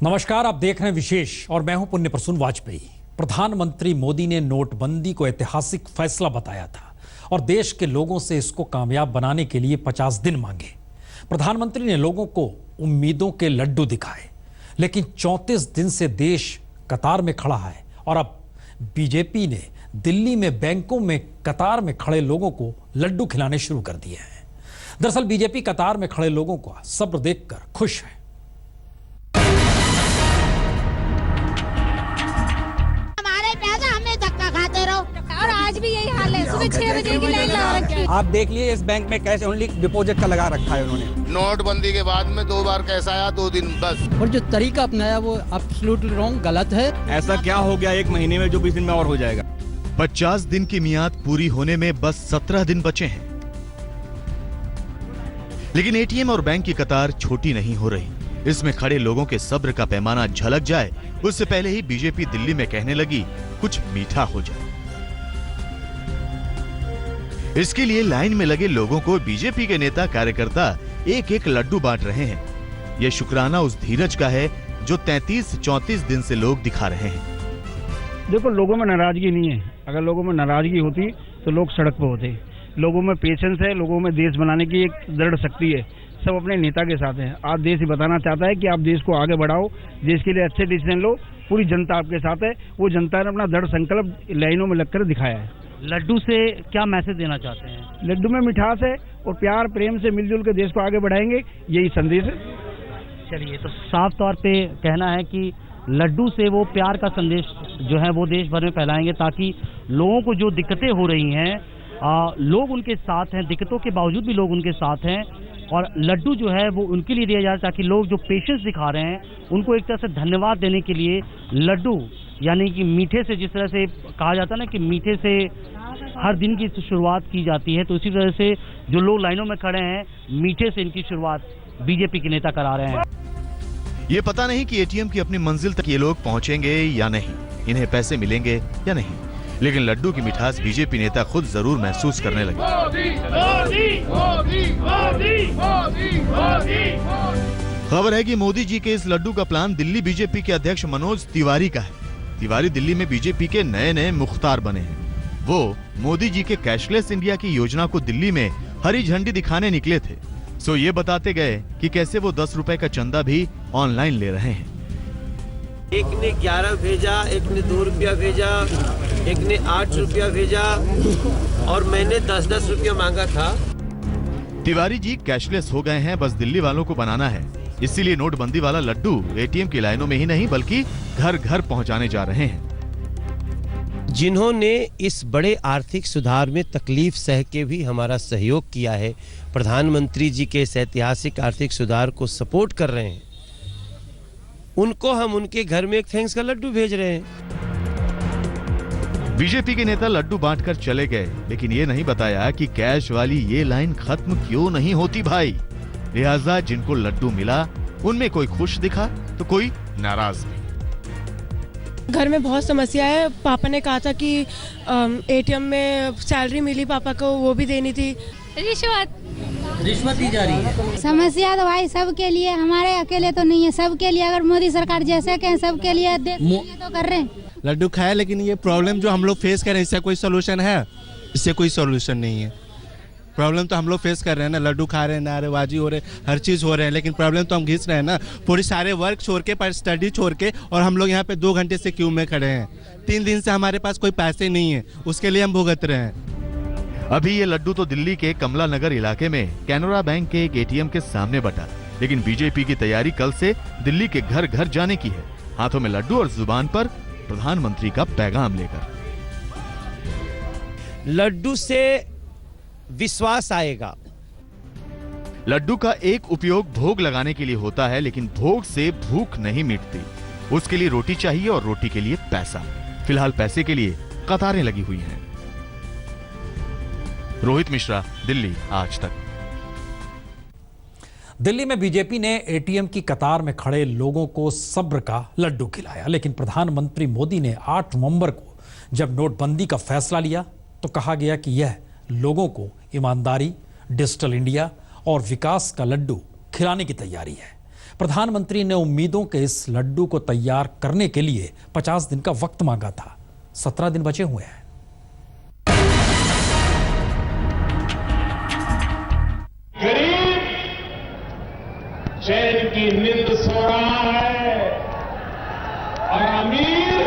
नमस्कार, आप देख रहे हैं विशेष और मैं हूं पुण्य प्रसून वाजपेयी। प्रधानमंत्री मोदी ने नोटबंदी को ऐतिहासिक फैसला बताया था और देश के लोगों से इसको कामयाब बनाने के लिए 50 दिन मांगे। प्रधानमंत्री ने लोगों को उम्मीदों के लड्डू दिखाए, लेकिन 34 दिन से देश कतार में खड़ा है और अब बीजेपी ने दिल्ली में बैंकों में कतार में खड़े लोगों को लड्डू खिलाने शुरू कर दिए हैं। दरअसल बीजेपी कतार में खड़े लोगों का सब्र देखकर खुश है। और आज भी यही हाल है, सुबह 6 बजे की लाइन लगा रखी है। आप देख लिए इस बैंक में कैश ओनली डिपॉजिट का लगा रखा है उन्होंने। नोटबंदी के बाद में 2 बार कैश आया, 2 दिन बस। और जो तरीका अपनाया वो एब्सोल्युटली रॉन्ग, गलत है। ऐसा क्या हो गया 1 महीने में जो 20 दिन में और हो जाएगा। 50 दिन की मियाद पूरी होने में बस 17 दिन बचे हैं, लेकिन एटीएम और बैंक की कतार छोटी नहीं हो रही। इसमें खड़े लोगों के सब्र का पैमाना झलक जाए उससे पहले ही बीजेपी दिल्ली में कहने लगी कुछ मीठा हो जाए। इसके लिए लाइन में लगे लोगों को बीजेपी के नेता कार्यकर्ता एक एक लड्डू बांट रहे हैं। यह शुक्राना उस धीरज का है जो 33-34 दिन से लोग दिखा रहे हैं। देखो, लोगों में नाराजगी नहीं है। अगर लोगों में नाराजगी होती तो लोग सड़क पर होते। लोगों में पेशेंस है, लोगों में देश बनाने की एक दृढ़ शक्ति है। सब अपने नेता के साथ हैं। आज देश ही बताना चाहता है कि आप देश को आगे बढ़ाओ, देश के लिए अच्छे डिसीजन लो। पूरी जनता आपके साथ है। वो जनता ने अपना दृढ़ संकल्प लाइनों में लगकर दिखाया है। लड्डू से क्या मैसेज देना चाहते हैं? लड्डू में मिठास है और प्यार प्रेम से मिलजुल कर देश को आगे बढ़ाएंगे, यही संदेश है। चलिए, तो साफ तौर पे कहना है कि लड्डू से वो प्यार का संदेश जो है वो देश भर में फैलाएंगे, ताकि लोगों को जो दिक्कतें हो रही हैं लोग उनके साथ हैं, दिक्कतों के बावजूद भी लोग उनके साथ हैं। और लड्डू जो है वो उनके लिए दिया जाए ताकि लोग जो पेशेंस दिखा रहे हैं उनको एक तरह से धन्यवाद देने के लिए लड्डू, यानी कि मीठे से, जिस तरह से कहा जाता है ना कि मीठे से हर दिन की शुरुआत की जाती है, तो इसी तरह से जो लोग लाइनों में खड़े हैं मीठे से इनकी शुरुआत बीजेपी के नेता करा रहे हैं। ये पता नहीं कि एटीएम की अपनी मंजिल तक ये लोग पहुंचेंगे या नहीं, इन्हें पैसे मिलेंगे या नहीं, लेकिन लड्डू की मिठास बीजेपी नेता खुद जरूर महसूस करने लगे। खबर है कि मोदी जी के इस लड्डू का प्लान दिल्ली बीजेपी के अध्यक्ष मनोज तिवारी का है। तिवारी दिल्ली में बीजेपी के नए मुख्तार बने हैं। वो मोदी जी के कैशलेस इंडिया की योजना को दिल्ली में हरी झंडी दिखाने निकले थे। सो ये बताते गए कि कैसे वो 10 रुपए का चंदा भी ऑनलाइन ले रहे हैं। एक ने 11 भेजा, एक ने 2 रुपया भेजा, एक ने 8 रुपया भेजा और मैंने 10-10 रुपया मांगा था। तिवारी जी कैशलेस हो गए हैं, बस दिल्ली वालों को बनाना है। इसीलिए नोटबंदी वाला लड्डू एटीएम की लाइनों में ही नहीं बल्कि घर घर पहुंचाने जा रहे हैं। जिन्होंने इस बड़े आर्थिक सुधार में तकलीफ सह के भी हमारा सहयोग किया है, प्रधानमंत्री जी के इस ऐतिहासिक आर्थिक सुधार को सपोर्ट कर रहे हैं, उनको हम उनके घर में एक थैंक्स का लड्डू भेज रहे हैं। बीजेपी के नेता लड्डू बांटकर चले गए, लेकिन ये नहीं बताया कि कैश वाली ये लाइन खत्म क्यों नहीं होती भाई। लिहाजा जिनको लड्डू मिला उनमें कोई खुश दिखा तो कोई नाराज भी। घर में बहुत समस्या है। पापा ने कहा था कि एटीएम में सैलरी मिली पापा को, वो भी देनी थी। रिश्वत दी जा रही है। समस्या तो भाई सबके लिए, हमारे अकेले तो नहीं है, सबके लिए। अगर मोदी सरकार जैसे कहें सबके लिए तो कर रहे हैं। लड्डू खाया, लेकिन ये प्रॉब्लम जो हम लोग फेस कर रहे हैं इससे कोई सोल्यूशन है? इससे कोई सोल्यूशन नहीं है। प्रॉब्लम तो हम लोग फेस कर रहे हैं ना, लड्डू खा रहे हैं, नारेबाजी हो रहे, हर चीज़ हो रहे हैं, लेकिन प्रॉब्लम तो हम घिस रहे हैं ना। पूरी सारे वर्क छोड़ के, पर स्टडी छोड़ के, और हम लोग यहाँ पे 2 घंटे से क्यू में खड़े हैं। 3 दिन से हमारे पास कोई पैसे नहीं है, उसके लिए हम भुगत रहे हैं। अभी ये लड्डू तो दिल्ली के कमला नगर इलाके में कैनरा बैंक के एक एटीएम के सामने बटा, लेकिन बीजेपी की तैयारी कल से दिल्ली के घर घर जाने की है, हाथों में लड्डू और जुबान पर प्रधानमंत्री का पैगाम लेकर। लड्डू से विश्वास आएगा। लड्डू का एक उपयोग भोग लगाने के लिए होता है, लेकिन भोग से भूख नहीं मिटती। उसके लिए रोटी चाहिए और रोटी के लिए पैसा। फिलहाल पैसे के लिए कतारें लगी हुई हैं। रोहित मिश्रा, दिल्ली आज तक। दिल्ली में बीजेपी ने एटीएम की कतार में खड़े लोगों को सब्र का लड्डू खिलाया, लेकिन प्रधानमंत्री मोदी ने 8 नवंबर को जब नोटबंदी का फैसला लिया तो कहा गया कि यह लोगों को ईमानदारी, डिजिटल इंडिया और विकास का लड्डू खिलाने की तैयारी है। प्रधानमंत्री ने उम्मीदों के इस लड्डू को तैयार करने के लिए 50 दिन का वक्त मांगा था। 17 दिन बचे हुए हैं। गरीब चैन की नींद सो रहा है और अमीर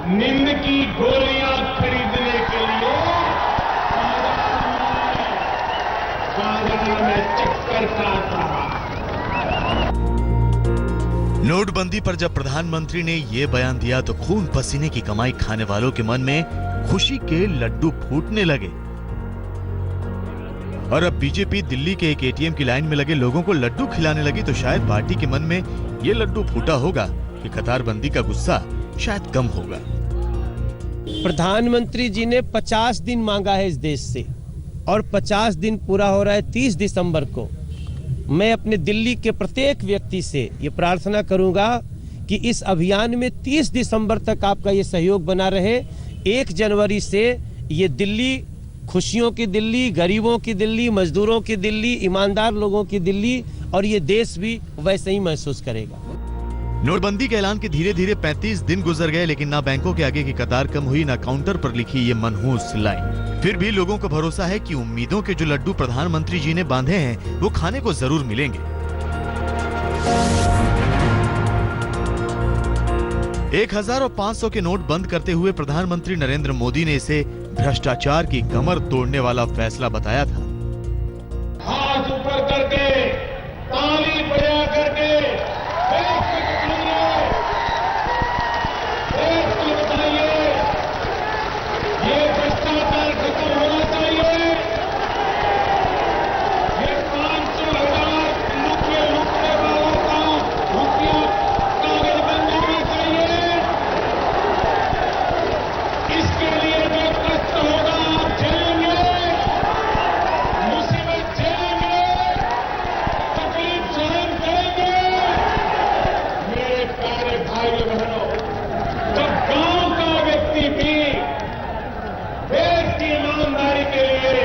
नींद की गोलियां खरीदने के लिए बाजार में चक्कर काट रहा है। नोटबंदी पर जब प्रधानमंत्री ने ये बयान दिया तो खून पसीने की कमाई खाने वालों के मन में खुशी के लड्डू फूटने लगे। और अब बीजेपी दिल्ली के एक एटीएम की लाइन में लगे लोगों को लड्डू खिलाने लगी तो शायद पार्टी के मन में ये लड्डू फूटा होगा कि कतारबंदी का गुस्सा शायद कम होगा। प्रधानमंत्री जी ने 50 दिन मांगा है इस देश से और 50 दिन पूरा हो रहा है 30 दिसंबर को। मैं अपने दिल्ली के प्रत्येक व्यक्ति से ये प्रार्थना करूंगा कि इस अभियान में 30 दिसंबर तक आपका ये सहयोग बना रहे। 1 जनवरी से ये दिल्ली खुशियों की दिल्ली, गरीबों की दिल्ली, मजदूरों की दिल्ली, ईमानदार लोगों की दिल्ली और ये देश भी वैसे ही महसूस करेगा। नोटबंदी के ऐलान के धीरे धीरे 35 दिन गुजर गए लेकिन ना बैंकों के आगे की कतार कम हुई ना काउंटर पर लिखी ये मनहूस लाइन। फिर भी लोगों को भरोसा है कि उम्मीदों के जो लड्डू प्रधानमंत्री जी ने बांधे हैं वो खाने को जरूर मिलेंगे। 1000 और 500 के नोट बंद करते हुए प्रधानमंत्री नरेंद्र मोदी ने इसे भ्रष्टाचार की कमर तोड़ने वाला फैसला बताया था। हाथ ऊपर करके ताली बजा करके ये भ्रष्टाचार खत्म होना चाहिए। ये 500,000 रुपये लूटने वालों का रुपया कागज बन जाना चाहिए। इसके लिए जो कष्ट होगा आप झेलेंगे, मुसीबत झेलेंगे, तकलीफ सहन करेंगे। मेरे प्यारे भाइयों बहनों, जब गांव का व्यक्ति भी देश की ईमानदारी के लिए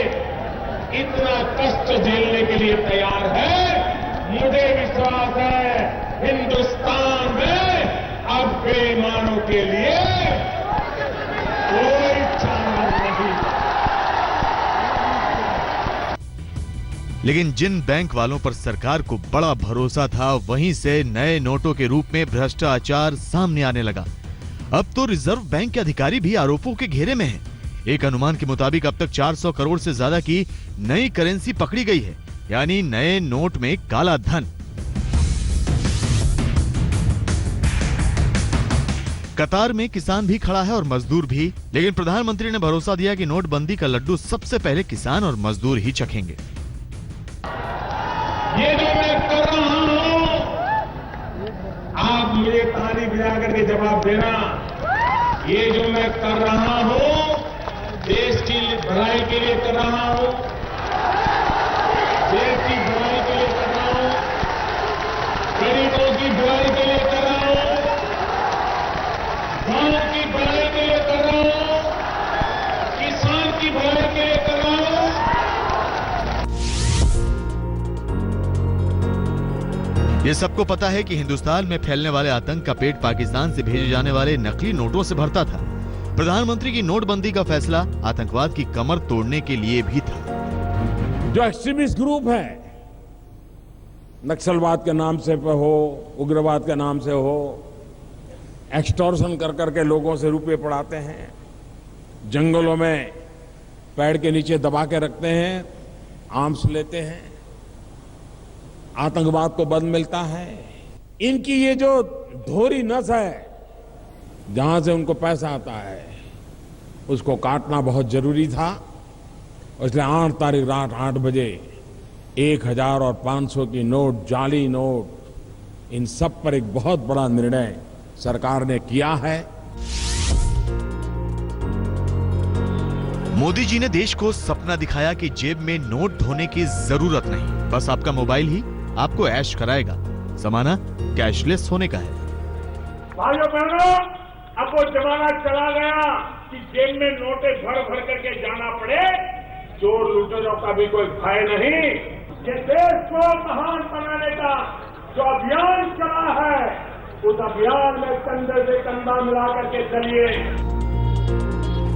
इतना कष्ट झेलने के लिए तैयार है, मुझे विश्वास है हिंदुस्तान में अब बेईमानों के लिए कोई चारा नहीं। लेकिन जिन बैंक वालों पर सरकार को बड़ा भरोसा था वहीं से नए नोटों के रूप में भ्रष्टाचार सामने आने लगा। अब तो रिजर्व बैंक के अधिकारी भी आरोपों के घेरे में हैं। एक अनुमान के मुताबिक अब तक 400 करोड़ से ज्यादा की नई करेंसी पकड़ी गई है, यानी नए नोट में काला धन। कतार में किसान भी खड़ा है और मजदूर भी, लेकिन प्रधानमंत्री ने भरोसा दिया कि नोटबंदी का लड्डू सबसे पहले किसान और मजदूर ही चखेंगे। ये जो मैं कर रहा हूं, आप मुझे ताली बजा करके जवाब देना। ये जो मैं कर रहा हूं देश की भलाई के लिए कर रहा हूं, देश की भलाई के लिए कर रहा हूं, गरीबों की भलाई के लिए कर रहा हूं, गांव की भलाई के लिए कर रहा हूं, किसान की भलाई के लिए कर रहा हूं। ये सबको पता है कि हिंदुस्तान में फैलने वाले आतंक का पेट पाकिस्तान से भेजे जाने वाले नकली नोटों से भरता था। प्रधानमंत्री की नोटबंदी का फैसला आतंकवाद की कमर तोड़ने के लिए भी था। जो एक्सट्रीमिस्ट ग्रुप है, नक्सलवाद के नाम से हो, उग्रवाद के नाम से हो, एक्सटॉर्शन कर करके लोगों से रुपए पड़ाते हैं, जंगलों में पेड़ के नीचे दबा के रखते हैं, आर्म्स लेते हैं, आतंकवाद को बल मिलता है। इनकी ये जो धोरी नस है जहां से उनको पैसा आता है उसको काटना बहुत जरूरी था। इसलिए 8 तारीख रात 8 बजे 1000 और 500 की नोट, जाली नोट, इन सब पर एक बहुत बड़ा निर्णय सरकार ने किया है। मोदी जी ने देश को सपना दिखाया कि जेब में नोट धोने की जरूरत नहीं, बस आपका मोबाइल ही आपको ऐश कराएगा। जमाना कैशलेस होने का है। भाइयों बहनों, अब वो जमाना चला गया कि जेब में नोटें भर भर करके जाना पड़े, चोर लुटेरों का भी कोई भय नहीं। ये देश को महान बनाने का जो अभियान चला है उस अभियान में कंधे से कंधा मिला करके चलिए।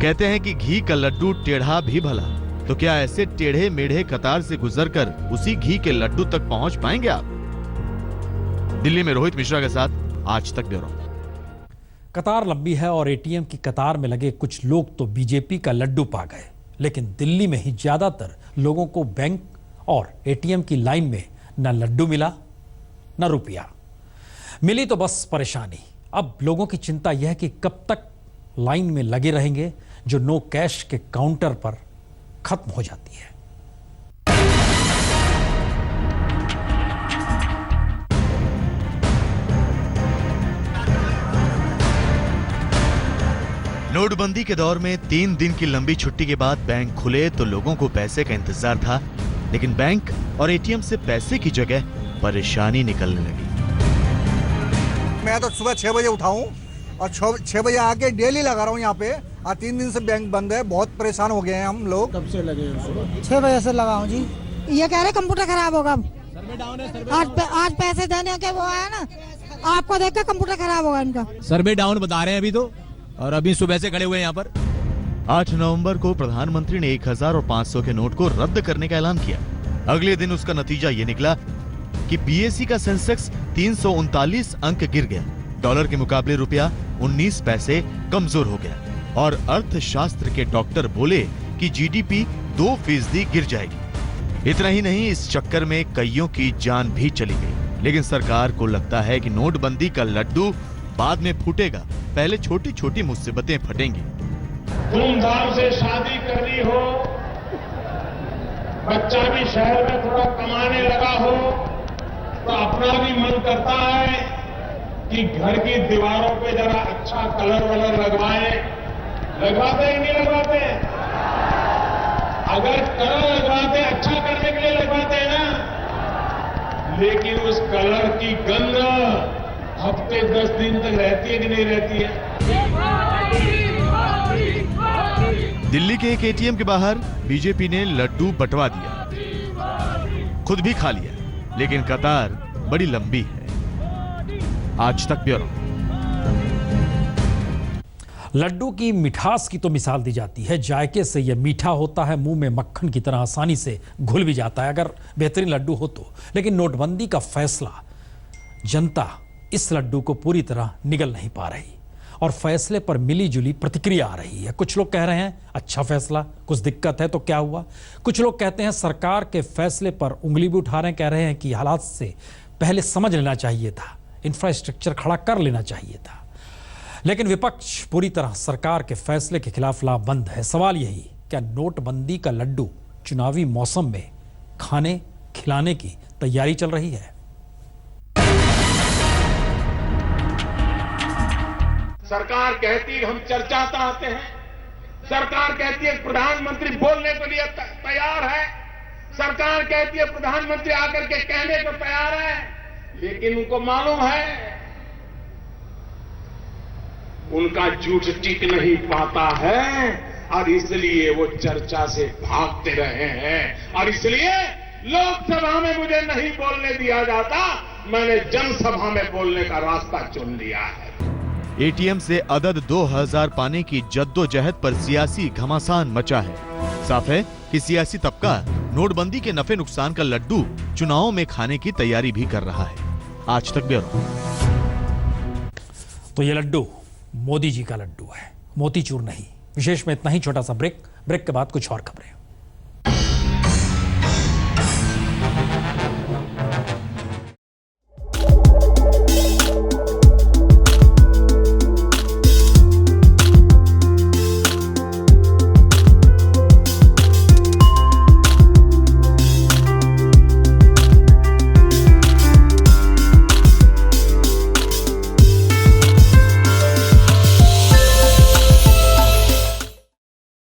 कहते हैं कि घी का लड्डू टेढ़ा भी भला, तो क्या ऐसे टेढ़े मेढ़े कतार से गुजरकर उसी घी के लड्डू तक पहुंच पाएंगे आप? दिल्ली में रोहित मिश्रा के साथ आज तक ब्यूरो। कतार लंबी है और एटीएम की कतार में लगे कुछ लोग तो बीजेपी का लड्डू पा गए, लेकिन दिल्ली में ही ज्यादातर लोगों को बैंक और एटीएम की लाइन में न लड्डू मिला न रुपया। मिली तो बस परेशानी। अब लोगों की चिंता यह है कि कब तक लाइन में लगे रहेंगे जो नो कैश के काउंटर पर खत्म हो जाती है। नोटबंदी के दौर में 3 दिन की लंबी छुट्टी के बाद बैंक खुले तो लोगों को पैसे का इंतजार था, लेकिन बैंक और एटीएम से पैसे की जगह परेशानी निकलने लगी। मैं तो सुबह 6 बजे उठा हूँ और 6 बजे आके डेली लगा रहा हूँ यहाँ पे। आज 3 दिन से बैंक बंद है, बहुत परेशान हो गए हैं हम लोग। कब से लगे हैं? सुबह 6 बजे से लगा हूँ जी। ये कह रहे कंप्यूटर खराब होगा। आज पैसे देने के वो आया ना, आपको देख के कंप्यूटर खराब होगा इनका। सर्वे डाउन बता रहे हैं अभी तो, और अभी सुबह से खड़े हुए हैं यहाँ पर। 8 नवंबर को प्रधानमंत्री ने 1000 और 500 के नोट को रद्द करने का ऐलान किया। अगले दिन उसका नतीजा ये निकला कि बीएसई का सेंसेक्स 339 अंक गिर गया, डॉलर के मुकाबले रुपया 19 पैसे कमजोर हो गया और अर्थशास्त्र के डॉक्टर बोले कि जीडीपी 2% गिर जाएगी। इतना ही नहीं, इस चक्कर में कईयों की जान भी चली गई। लेकिन सरकार को लगता है कि नोटबंदी का लड्डू बाद में फूटेगा, पहले छोटी छोटी मुसीबतें फटेंगी। धूमधाम से शादी करनी हो, बच्चा भी शहर में थोड़ा कमाने लगा हो, तो अपना भी मन करता है कि घर की दीवारों पे जरा अच्छा कलर वलर लगवाए। लगवाते हैं नहीं लगवाते? अगर कलर लगवाते अच्छा करने के लिए लगवाते हैं ना, लेकिन उस कलर की गंध हफ्ते 10 दिन तक रहती है कि नहीं रहती है? दिल्ली के एक एटीएम के बाहर बीजेपी ने लड्डू बंटवा दिया, खुद भी खा लिया, लेकिन कतार बड़ी लंबी है। आज तक ब्यूरो। लड्डू की मिठास की तो मिसाल दी जाती है, जायके से यह मीठा होता है, मुंह में मक्खन की तरह आसानी से घुल भी जाता है अगर बेहतरीन लड्डू हो तो। लेकिन नोटबंदी का फैसला, जनता इस लड्डू को पूरी तरह निगल नहीं पा रही और फैसले पर मिली जुली प्रतिक्रिया आ रही है। कुछ लोग कह रहे हैं अच्छा फैसला, कुछ दिक्कत है तो क्या हुआ। कुछ लोग कहते हैं सरकार के फैसले पर उंगली भी उठा रहे हैं, कह रहे हैं कि हालात से पहले समझ लेना चाहिए था, इंफ्रास्ट्रक्चर खड़ा कर लेना चाहिए था। लेकिन विपक्ष पूरी तरह सरकार के फैसले के खिलाफ लामबंद है। सवाल यही, क्या नोटबंदी का लड्डू चुनावी मौसम में खाने खिलाने की तैयारी चल रही है? सरकार कहती है हम चर्चा चाहते हैं, सरकार कहती है प्रधानमंत्री बोलने के लिए तैयार है, सरकार कहती है प्रधानमंत्री आकर के कहने को तैयार है, लेकिन उनको मालूम है उनका झूठ टिक नहीं पाता है और इसलिए वो चर्चा से भागते रहे हैं। और इसलिए लोकसभा में मुझे नहीं बोलने दिया जाता, मैंने जनसभा में बोलने का रास्ता चुन लिया है। एटीएम से अदद 2000 पाने की जद्दोजहद पर सियासी घमासान मचा है। साफ है कि सियासी तबका नोटबंदी के नफे नुकसान का लड्डू चुनावों में खाने की तैयारी भी कर रहा है। आज तक ब्यूरो। तो ये लड्डू मोदी जी का लड्डू है, मोतीचूर नहीं। विशेष में इतना ही, छोटा सा ब्रेक के बाद कुछ और खबरें।